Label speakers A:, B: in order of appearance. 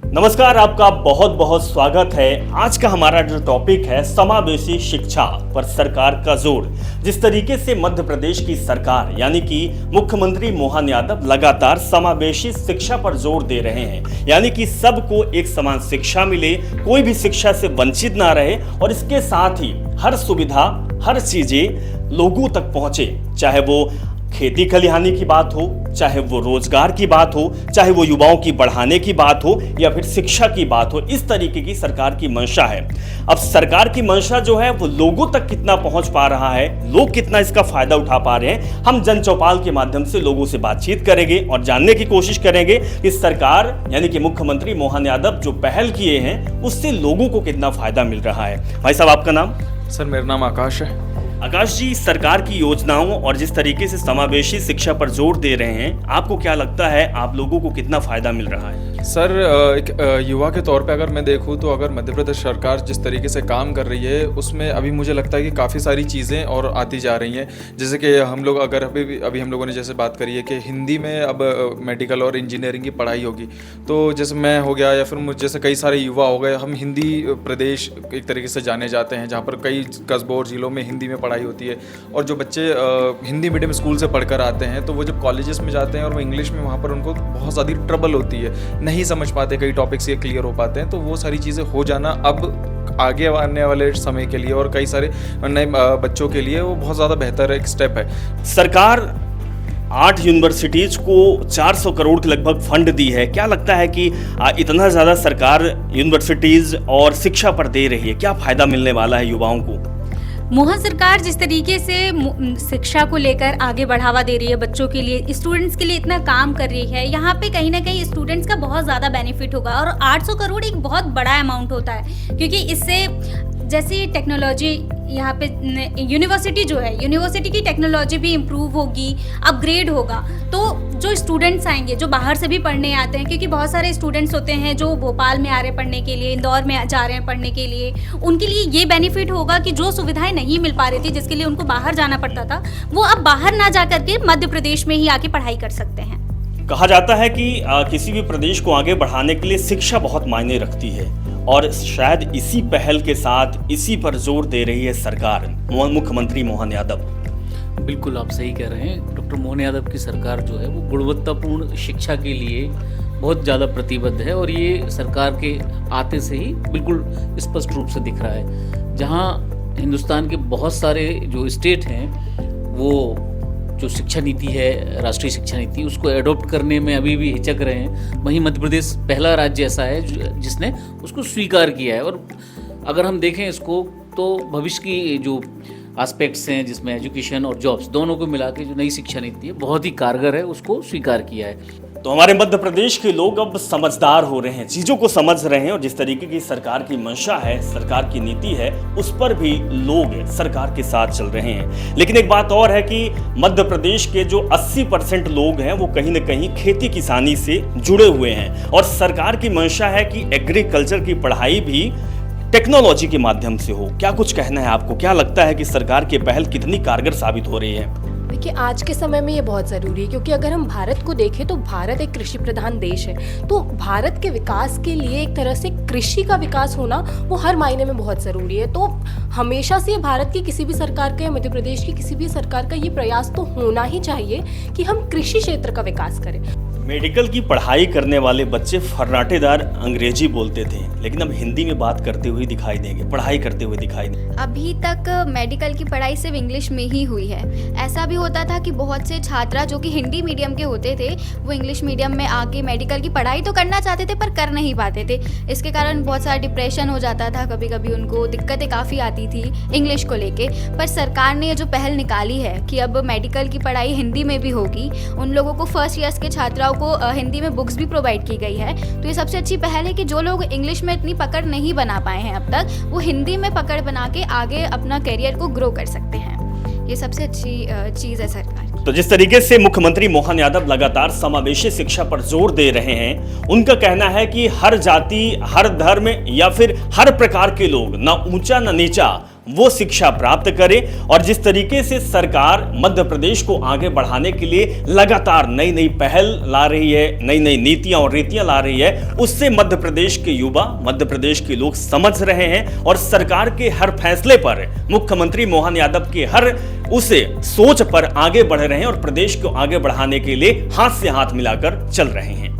A: नमस्कार, आपका बहुत बहुत स्वागत है। आज का हमारा जो टॉपिक है समावेशी शिक्षा पर सरकार का जोर। जिस तरीके से मध्य प्रदेश की सरकार यानी कि मुख्यमंत्री मोहन यादव लगातार समावेशी शिक्षा पर जोर दे रहे हैं, यानी कि सबको एक समान शिक्षा मिले, कोई भी शिक्षा से वंचित ना रहे और इसके साथ ही हर सुविधा, हर चीजें लोगों तक पहुंचे, चाहे वो खेती खलिहानी की बात हो, चाहे वो रोजगार की बात हो, चाहे वो युवाओं की बढ़ाने की बात हो या फिर शिक्षा की बात हो। इस तरीके की सरकार की मंशा है। अब सरकार की मंशा जो है वो लोगों तक कितना पहुंच पा रहा है, लोग कितना इसका फायदा उठा पा रहे हैं, हम जन चौपाल के माध्यम से लोगों से बातचीत करेंगे और जानने की कोशिश करेंगे कि सरकार यानी कि मुख्यमंत्री मोहन यादव जो पहल किए हैं उससे लोगों को कितना फायदा मिल रहा है। भाई साहब, आपका नाम?
B: सर, मेरा नाम आकाश है।
A: आकाश जी, सरकार की योजनाओं और जिस तरीके से समावेशी शिक्षा पर जोर दे रहे हैं, आपको क्या लगता है आप लोगों को कितना फायदा मिल रहा है?
B: सर, एक युवा के तौर पे अगर मैं देखूं तो अगर मध्य प्रदेश सरकार जिस तरीके से काम कर रही है उसमें अभी मुझे लगता है कि काफ़ी सारी चीज़ें और आती जा रही हैं। जैसे कि हम लोग अगर अभी हम लोगों ने जैसे बात करी है कि हिंदी में अब मेडिकल और इंजीनियरिंग की पढ़ाई होगी, तो जैसे मैं हो गया या फिर मुझ जैसे कई सारे युवा हो गए, हम हिंदी प्रदेश एक तरीके से जाने जाते हैं जहाँ पर कई कस्बों और ज़िलों में हिंदी में पढ़ाई होती है। और जो बच्चे हिंदी मीडियम स्कूल से पढ़कर आते हैं तो वो जब कॉलेजेस में जाते हैं और वो इंग्लिश में वहाँ पर उनको बहुत ज़्यादा ट्रबल होती है, नहीं समझ पाते, कई टॉपिक्स ये क्लियर हो पाते हैं। तो वो सारी चीज़ें हो जाना अब आगे आने वाले समय के लिए और कई सारे नए बच्चों के लिए वो बहुत ज़्यादा बेहतर एक स्टेप है।
A: सरकार 8 यूनिवर्सिटीज को 400 करोड़ के लगभग फंड दी है। क्या लगता है कि इतना ज़्यादा सरकार यूनिवर्सिटीज और शिक्षा पर दे रही है, क्या फ़ायदा मिलने वाला है युवाओं को?
C: मोहन सरकार जिस तरीके से शिक्षा को लेकर आगे बढ़ावा दे रही है, बच्चों के लिए, स्टूडेंट्स के लिए इतना काम कर रही है, यहाँ पे कहीं ना कहीं स्टूडेंट्स का बहुत ज़्यादा बेनिफिट होगा। और 800 करोड़ एक बहुत बड़ा अमाउंट होता है, क्योंकि इससे जैसे टेक्नोलॉजी यहाँ पे यूनिवर्सिटी जो है, यूनिवर्सिटी की टेक्नोलॉजी भी इम्प्रूव होगी, अपग्रेड होगा। तो जो स्टूडेंट्स आएंगे, जो बाहर से भी पढ़ने आते हैं, क्योंकि बहुत सारे स्टूडेंट्स होते हैं जो भोपाल में आ रहे हैं पढ़ने के लिए, इंदौर में जा रहे हैं पढ़ने के लिए, उनके लिए ये बेनिफिट होगा कि जो सुविधाएं नहीं मिल पा रही थी, जिसके लिए उनको बाहर जाना पड़ता था, वो अब बाहर ना जा करके मध्य प्रदेश में ही आके पढ़ाई कर सकते हैं।
A: कहा जाता है कि किसी भी प्रदेश को आगे बढ़ाने के लिए शिक्षा बहुत मायने रखती है और शायद इसी पहल के साथ इसी पर जोर दे रही है सरकार, मुख्यमंत्री मोहन यादव।
D: बिल्कुल, आप सही कह रहे हैं। डॉक्टर मोहन यादव की सरकार जो है वो गुणवत्तापूर्ण शिक्षा के लिए बहुत ज़्यादा प्रतिबद्ध है और ये सरकार के आते से ही बिल्कुल स्पष्ट रूप से दिख रहा है। जहाँ हिंदुस्तान के बहुत सारे जो स्टेट हैं वो जो शिक्षा नीति है, राष्ट्रीय शिक्षा नीति, उसको एडॉप्ट करने में अभी भी हिचक रहे हैं, वहीं मध्य प्रदेश पहला राज्य ऐसा है जिसने उसको स्वीकार किया है। और अगर हम देखें इसको तो भविष्य की जो एस्पेक्ट्स हैं जिसमें एजुकेशन और जॉब्स दोनों को मिला के जो नई शिक्षा नीति है बहुत ही कारगर है, उसको स्वीकार किया है।
A: तो हमारे मध्य प्रदेश के लोग अब समझदार हो रहे हैं, चीज़ों को समझ रहे हैं और जिस तरीके की सरकार की मंशा है, सरकार की नीति है, उस पर भी लोग सरकार के साथ चल रहे हैं। लेकिन एक बात और है कि मध्य प्रदेश के जो 80% लोग हैं वो कहीं ना कहीं खेती किसानी से जुड़े हुए हैं और सरकार की मंशा है कि एग्रीकल्चर की पढ़ाई भी टेक्नोलॉजी के माध्यम से हो। क्या कुछ कहना है आपको? क्या लगता है कि सरकार की पहल कितनी कारगर साबित हो रही है?
E: देखिए, आज के समय में ये बहुत ज़रूरी है, क्योंकि अगर हम भारत को देखें तो भारत एक कृषि प्रधान देश है। तो भारत के विकास के लिए एक तरह से कृषि का विकास होना वो हर मायने में बहुत ज़रूरी है। तो हमेशा से भारत की किसी भी सरकार का या मध्य प्रदेश की किसी भी सरकार का ये प्रयास तो होना ही चाहिए कि हम कृषि क्षेत्र का विकास करें।
A: मेडिकल की पढ़ाई करने वाले बच्चे फर्राटेदार अंग्रेजी बोलते थे, लेकिन अब हिंदी में बात करते हुए दिखाई देंगे, पढ़ाई करते हुए दिखाई देंगे।
F: अभी तक मेडिकल की पढ़ाई सिर्फ इंग्लिश में ही हुई है। ऐसा भी होता था कि बहुत से छात्रा जो कि हिंदी मीडियम के होते थे वो इंग्लिश मीडियम में आके मेडिकल की पढ़ाई तो करना चाहते थे पर कर नहीं पाते थे। इसके कारण बहुत सारा डिप्रेशन हो जाता था, कभी कभी उनको दिक्कतें काफ़ी आती थी इंग्लिश को लेके। पर सरकार ने जो पहल निकाली है कि अब मेडिकल की पढ़ाई हिंदी में भी होगी, उन लोगों को फर्स्ट ईयर्स के छात्राओं को हिंदी में बुक्स भी प्रोवाइड की गई है। तो ये सबसे अच्छी पहल है कि जो लोग इंग्लिश में इतनी पकड़ नहीं बना पाए हैं अब तक, वो हिंदी में पकड़ बना के आगे अपना करियर को ग्रो कर सकते हैं। ये सबसे अच्छी चीज़ है सरकार।
A: तो जिस तरीके से मुख्यमंत्री मोहन यादव लगातार समावेशी शिक्षा पर जोर दे रहे हैं, उनका कहना है कि हर जाति, हर धर्म या फिर हर प्रकार के लोग, ना ऊंचा ना नीचा, वो शिक्षा प्राप्त करें। और जिस तरीके से सरकार मध्य प्रदेश को आगे बढ़ाने के लिए लगातार नई नई पहल ला रही है, नई नई नीतियां और रीतियां ला रही है, उससे मध्य प्रदेश के युवा, मध्य प्रदेश के लोग समझ रहे हैं और सरकार के हर फैसले पर, मुख्यमंत्री मोहन यादव के हर उसे सोच पर आगे बढ़ रहे हैं और प्रदेश को आगे बढ़ाने के लिए हाथ से हाथ मिलाकर चल रहे हैं।